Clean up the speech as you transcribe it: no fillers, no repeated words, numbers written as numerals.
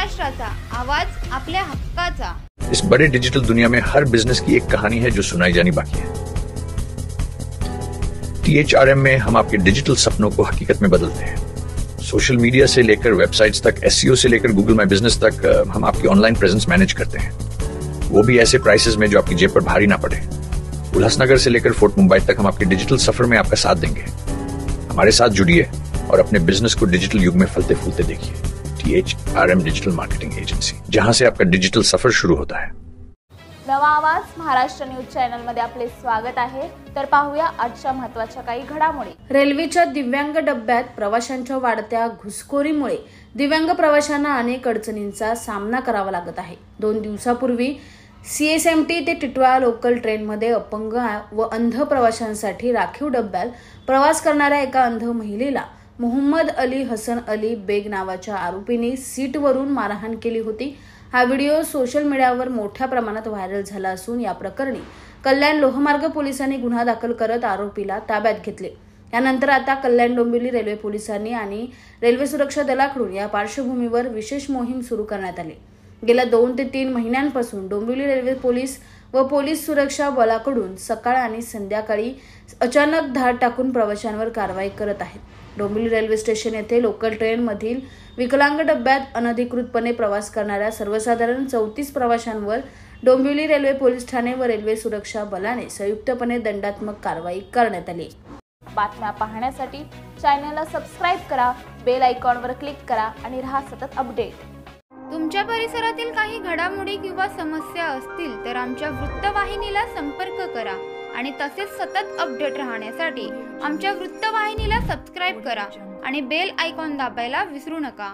महाराष्ट्राचा आवाज आपल्या हक्काचा। इस बड़े डिजिटल दुनिया में हर बिजनेस की एक कहानी है जो सुनाई जानी बाकी है। THRM में हम आपके डिजिटल सपनों को हकीकत में बदलते हैं। सोशल मीडिया से लेकर वेबसाइट्स तक, SEO से लेकर गूगल माई बिजनेस तक हम आपकी ऑनलाइन प्रेजेंस मैनेज करते हैं, वो भी ऐसे प्राइसेस में जो आपकी जेब पर भारी ना पड़े। उल्लासनगर से लेकर फोर्ट मुंबई तक हम आपके डिजिटल सफर में आपका साथ देंगे। हमारे साथ जुड़िए और अपने बिजनेस को डिजिटल युग में फलते फूलते देखिए। THRM डिजिटल मार्केटिंग एजेंसी, जहां से आपका डिजिटल सफर शुरू होता है। नवा आवाज महाराष्ट्र न्यूज चॅनल मध्ये आपले स्वागत आहे। तर पाहूया आजच्या महत्त्वाच्या काही घडामोडी। रेल्वेच्या दिव्यांग डब्यात प्रवाशांच्या वाढत्या घुसखोरीमुळे दिव्यांग प्रवाशांना अनेक अडचणींचा सामना करावा लागत आहे। 2 दिवसापूर्वी CSMT ते टिटवाळा लोकल ट्रेनमध्ये अपंग व अंध प्रवाशांसाठी राखीव डब्यात प्रवास करणाऱ्या एका अंध महिलेला मोहम्मद अली हसन अली बेग नावाच्या आरोपीने सीटवरून मारहाण केली होती। हा व्हिडिओ सोशल मीडियावर मोठ्या प्रमाणात व्हायरल झाला असून या प्रकरणी कल्याण लोहमार्ग पोलिसांनी गुन्हा दाखल करत आरोपीला ताब्यात घेतले। यानंतर आता कल्याण डोंबिवली रेल्वे पोलिसांनी आणि रेल्वे सुरक्षा दलाकडून या पार्श्वभूमीवर विशेष मोहीम सुरू करण्यात आली। गेल्या 2 ते 3 महिन्यांपासून डोंबिवली रेल्वे पोलीस व पोलीस सुरक्षा बलाकडून सकाळ आणि संध्याकाळी अचानक धाड टाकून प्रवाशांवर कारवाई करत आहेत। डोंबिवली रेल्वे स्टेशन येथे लोकल ट्रेन मधील विकलांग डब्यात अनधिकृतपणे प्रवास करणाऱ्या सर्वसाधारण 34 प्रवाशांवर डोंबिवली रेल्वे पोलीस ठाणे व रेल्वे सुरक्षा बलाने संयुक्तपणे दंडात्मक कारवाई करण्यात आली। बातम्या पाहण्यासाठी चॅनलला सबस्क्राइब करा, बेल आयकॉनवर क्लिक करा आणि रहा सतत अपडेट। तुमच्या परिसरातील काही घडामोडी किंवा समस्या असतील तर आमच्या वृत्तवाहिनीला संपर्क करा आणि तसेच सतत अपडेट राहण्यासाठी आमच्या वृत्तवाहिनीला सबस्क्राइब करा आणि बेल आयकॉन दाबायला विसरू नका।